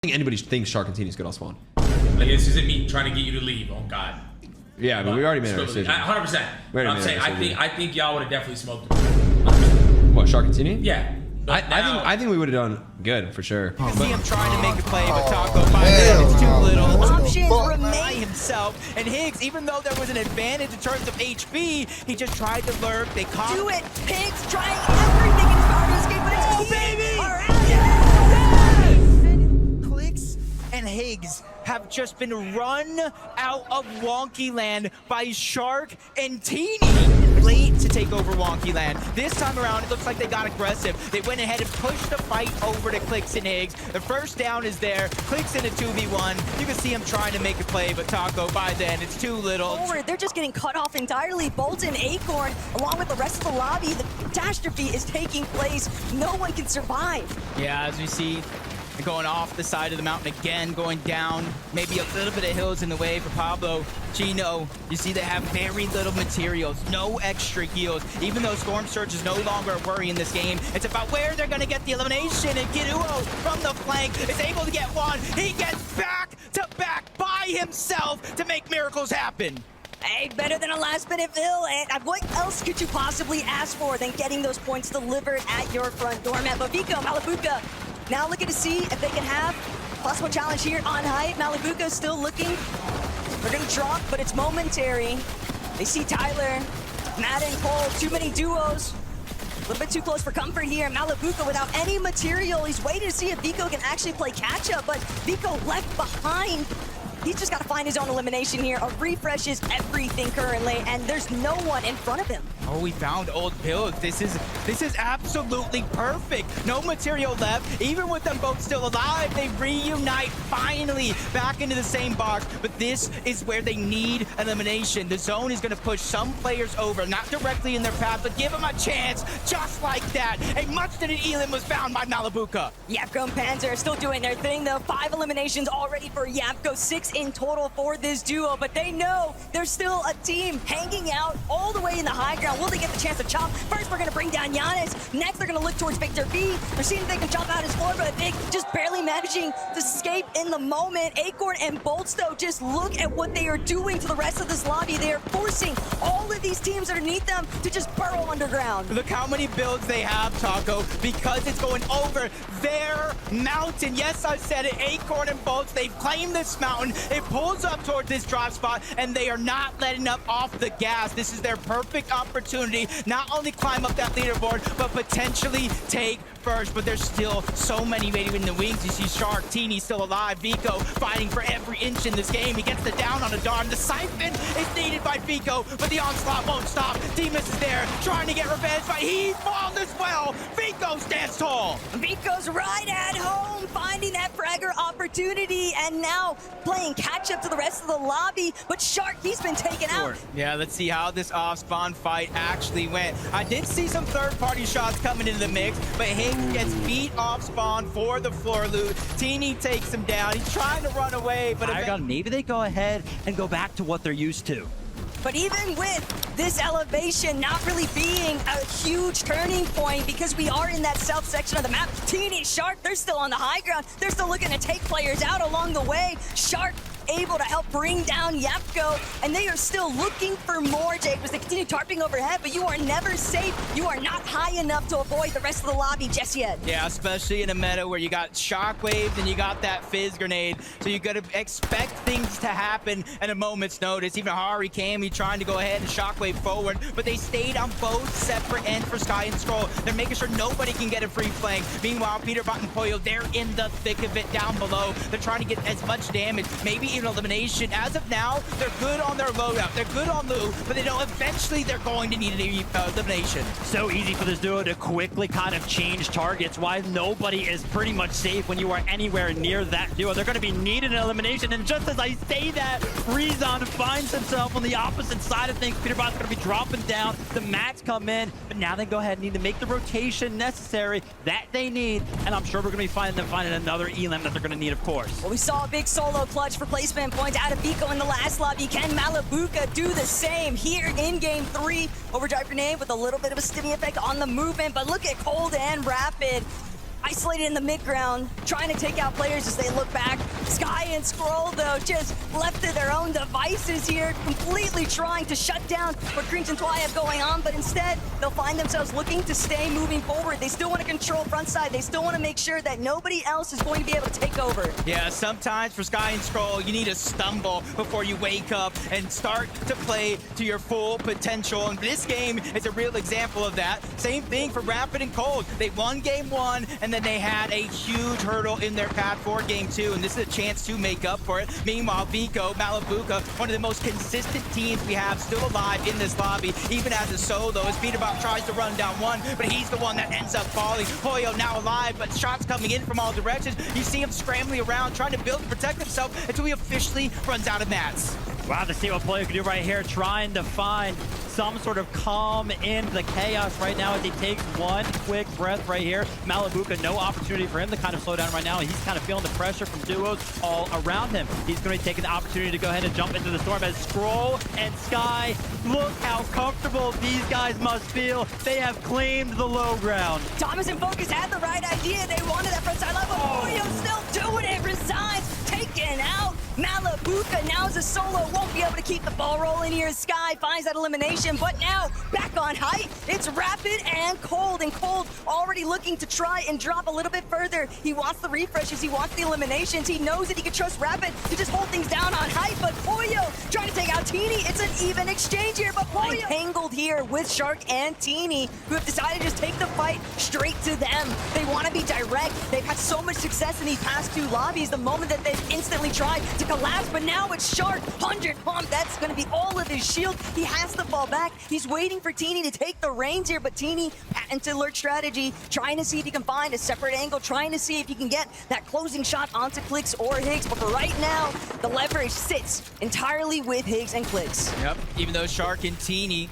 think anybody thinks Shark and t3eny is good on spawn. Like, this isn't me trying to get you to leave. Oh God. Yeah, but we already made our decision. 100%. I'm saying I think y'all would have definitely smoked. What, Shark and t3eny? Yeah. I think we would have done good for sure. You can see him trying to make a play, but Taco finds it's too little. Options remain By himself, and Higgs, even though there was an advantage in terms of HP, he just tried to lurk. They caught. Do it. Higgs trying everything in his power to escape, but it's Oh, baby! All right. Clicks and Higgs have just been run out of Wonky Land by Shark and t3eny. Late to take over Wonky Land. This time around, it looks like they got aggressive. They went ahead and pushed the fight over to Clicks and Higgs. The first down is there. Clicks in a 2v1. You can see him trying to make a play, but Taco, by then, it's too little. Forward, they're just getting cut off entirely. Bolt and Acorn, along with the rest of the lobby, the catastrophe is taking place. No one can survive. Yeah, as we see, going off the side of the mountain again, going down. Maybe a little bit of hills in the way for Pablo. Gino, you see they have very little materials, no extra heals. Even though Storm Surge is no longer a worry in this game, it's about where they're going to get the elimination. And Kiruo from the flank is able to get one. He gets back to back by himself to make miracles happen. Hey, better than a last-minute fill. And what else could you possibly ask for than getting those points delivered at your front door, man? But Vico, Malabuka, now looking to see if they can have possible challenge here on height. Malabuka still looking. They're going to drop, but it's momentary. They see Tyler, Matt and Cole, too many duos. A little bit too close for comfort here. Malabuka without any material. He's waiting to see if Vico can actually play catch-up, but Vico left behind. He's just got to find his own elimination here. A refresh is everything currently, and there's no one in front of him. Oh, we found old builds. This is absolutely perfect. No material left. Even with them both still alive, they reunite finally back into the same box. But this is where they need elimination. The zone is going to push some players over, not directly in their path, but give them a chance, just like that. A much-needed elim was found by Malabuka. Yapko and Panzer are still doing their thing, though. 5 eliminations already for Yapko, 6 in total for this duo, but they know there's still a team hanging out all the way in the high ground. Will they get the chance to chop? First, we're going to bring down Giannis. Next, they're going to look towards Victor B. They're seeing if they can chop out his floor, but Vic just barely managing to escape in the moment. Acorn and Bolts, though, just look at what they are doing to the rest of this lobby. They are forcing all of these teams underneath them to just burrow underground. Look how many builds they have, Taco, because it's going over their mountain. Yes, I said it. Acorn and Bolts, they've claimed this mountain. It pulls up towards this drop spot, and they are not letting up off the gas. This is their perfect opportunity, not only climb up that leaderboard, but potentially take first. But there's still so many waiting in the wings. You see Shark, t3eny still alive, Vico fighting for every inch in this game. He gets the down on a Darn. The siphon is needed by Vico, but the onslaught won't stop. Demus is there, trying to get revenge, but he falls as well. Vico stands tall. Vico's right at home, finding that fragger opportunity, and now playing catch up to the rest of the lobby. But Shark, he's been taken out. Yeah, let's see how this off-spawn fight actually went. I did see some third-party shots coming into the mix, but Higgs gets beat off-spawn for the floor loot. t3eny takes him down. He's trying to run away, but maybe they go ahead and go back to what they're used to. But even with this elevation not really being a huge turning point, because we are in that south section of the map, t3eny and Shark, they're still on the high ground. They're still looking to take players out along the way. Shark able to help bring down Yapko, and they are still looking for more, Jake, as they continue tarping overhead, but you are never safe. You are not high enough to avoid the rest of the lobby just yet. Yeah, especially in a meta where you got shockwaves and you got that fizz grenade, so you gotta expect things to happen at a moment's notice. Even Hari came, he trying to go ahead and shockwave forward, but they stayed on both separate ends for Sky and Scroll. They're making sure nobody can get a free flank. Meanwhile, Peterbot and Poyo, they're in the thick of it down below. They're trying to get as much damage, maybe even elimination. As of now, they're good on their loadout. They're good on loot, but they know eventually they're going to need an elimination. So easy for this duo to quickly kind of change targets. Why nobody is pretty much safe when you are anywhere near that duo. They're going to be needing an elimination, and just as I say that, Rezon finds himself on the opposite side of things. Peterbot's going to be dropping down. The mats come in, but now they go ahead and need to make the rotation necessary that they need, and I'm sure we're going to be finding another elim that they're going to need, of course. Well, we saw a big solo clutch for placement points out of Vico in the last lobby. Can Malabuka do the same here in game 3? Overdrive grenade with a little bit of a stimmy effect on the movement, but look at Cold and Rapid. isolated in the mid-ground, trying to take out players as they look back. Sky and Scroll, though, just left to their own devices here, completely trying to shut down what Greens and t3eny have going on, but instead, they'll find themselves looking to stay moving forward. They still want to control front side. They still want to make sure that nobody else is going to be able to take over. Yeah, sometimes for Sky and Scroll, you need to stumble before you wake up and start to play to your full potential. And this game is a real example of that. Same thing for Rapid and Cold. They won game 1, and then they had a huge hurdle in their path for game 2, and this is a chance to make up for it. Meanwhile, Vico, Malabuka, one of the most consistent teams we have still alive in this lobby, even as a solo, as Peterbot tries to run down one, but he's the one that ends up falling. Hoyo now alive, but shots coming in from all directions. You see him scrambling around, trying to build and protect himself until he officially runs out of mats. Wow, to see what Player can do right here, trying to find some sort of calm in the chaos right now as he takes one quick breath right here. Malabuka, no opportunity for him to kind of slow down right now. He's kind of feeling the pressure from duos all around him. He's going to be taking the opportunity to go ahead and jump into the storm as Scroll and Sky, look how comfortable these guys must feel. They have claimed the low ground. Thomas and Focus had the right idea. They wanted that front side line, but Hoyo still doing it. Resigns, taken out. Malabuka now as a solo won't be able to keep the ball rolling here. Sky finds that elimination, but now back on height. It's Rapid and Cold already looking to try and drop a little bit further. He wants the refreshes, he wants the eliminations. He knows that he can trust Rapid to just hold things down on height, but Hoyo trying to take out t3eny. It's an even exchange here, but Hoyo tangled here with Shark and t3eny, who have decided to just take the fight straight to them. They want to be direct. They've had so much success in these past 2 lobbies. The moment that they've instantly tried to collapse, but now it's Shark, 100 pump. That's going to be all of his shield. He has to fall back. He's waiting for t3eny to take the reins here, but t3eny, patented alert strategy, trying to see if he can find a separate angle, trying to see if he can get that closing shot onto Clix or Higgs. But for right now, the leverage sits entirely with Higgs and Clix. Yep, even though Shark and t3eny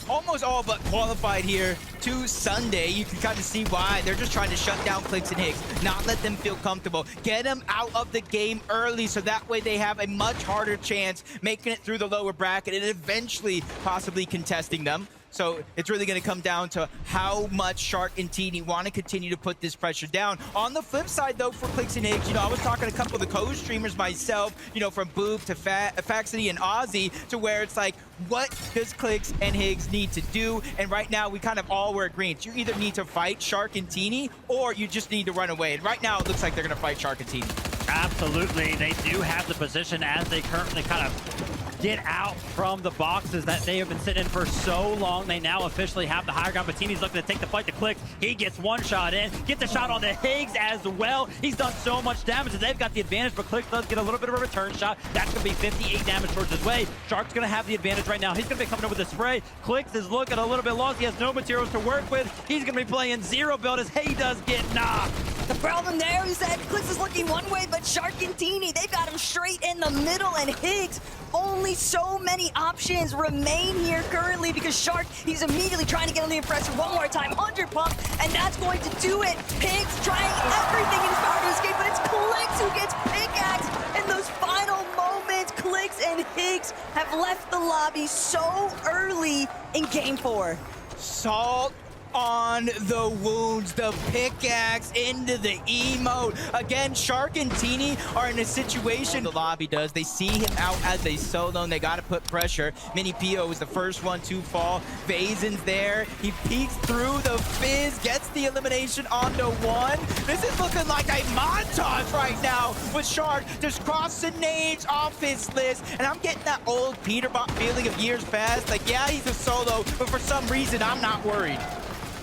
almost all but qualified here to Sunday, you can kind of see why. They're just trying to shut down Clix and Higgs, not let them feel comfortable, get them out of the game early so that way they have a much harder chance making it through the lower bracket and eventually possibly contesting them. So it's really going to come down to how much Shark and t3eny want to continue to put this pressure down. On the flip side, though, for Clix and Higgs, I was talking to a couple of the co-streamers myself, from Boop to Faxity and Ozzy, to where it's like, what does Clix and Higgs need to do? And right now, we kind of all were agreeing. You either need to fight Shark and t3eny, or you just need to run away. And right now, it looks like they're going to fight Shark and t3eny. Absolutely. They do have the position as they currently kind of get out from the boxes that they have been sitting in for so long. They now officially have the higher ground, but t3eny's looking to take the fight to Clix. He gets one shot in, gets a shot on the Higgs as well. He's done so much damage that they've got the advantage, but Clix does get a little bit of a return shot. That's going to be 58 damage towards his way. Shark's going to have the advantage right now. He's going to be coming in with a spray. Clix is looking a little bit lost. He has no materials to work with. He's going to be playing zero build as he does get knocked. The problem there is that Clix is looking one way, but Shark and t3eny, they've got him straight in the middle, and Higgs, only so many options remain here currently because Shark, he's immediately trying to get on the impressor one more time, 100 pump, and that's going to do it. Higgs trying everything in his power to escape, but it's Clix who gets pickaxed in those final moments. Clix and Higgs have left the lobby so early in game 4. Salt on the wounds, the pickaxe into the emote. Again, Shark and t3eny are in a situation the lobby does. They see him out as a solo, and they got to put pressure. Mini Pio is the first one to fall. Vazen's there. He peeks through the Fizz, gets the elimination onto one. This is looking like a montage right now with Shark just crossing names off his list. And I'm getting that old Peterbot feeling of years past. Like, yeah, he's a solo, but for some reason, I'm not worried.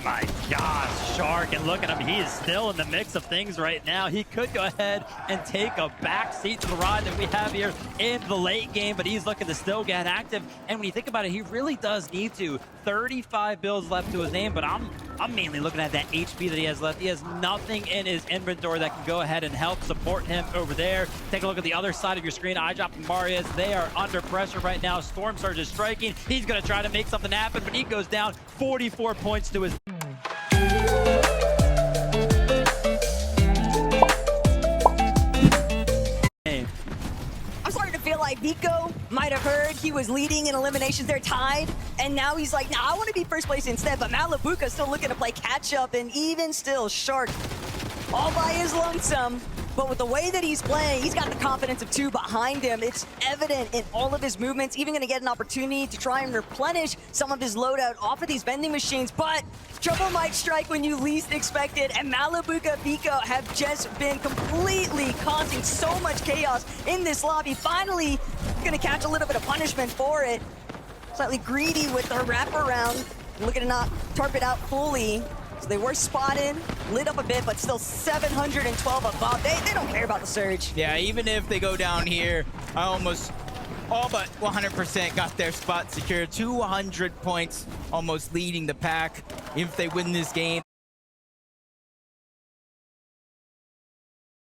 My gosh, Shark, and look at him. He is still in the mix of things right now. He could go ahead and take a back seat to the ride that we have here in the late game, but he's looking to still get active. And when you think about it, he really does need to. 35 builds left to his name, but I'm mainly looking at that HP that he has left. He has nothing in his inventory that can go ahead and help support him over there. Take a look at the other side of your screen. iDrop and Marius, they are under pressure right now. Storm Surge is striking. He's going to try to make something happen, but he goes down 44 points to his... I'm starting to feel like Vico might have heard he was leading in eliminations. They're tied, and now he's like, nah, I want to be first place instead, but Malabuka's still looking to play catch up, and even still, Shark all by his lonesome. But with the way that he's playing, he's got the confidence of 2 behind him. It's evident in all of his movements, even gonna get an opportunity to try and replenish some of his loadout off of these vending machines. But trouble might strike when you least expect it, and Malibuca Vico have just been completely causing so much chaos in this lobby. Finally, gonna catch a little bit of punishment for it. Slightly greedy with their wraparound, looking to not tarp it out fully. So they were spotted, lit up a bit, but still 712 above. They don't care about the surge. Yeah, even if they go down here, I almost all but 100% got their spot secured. 200 points, almost leading the pack. If they win this game,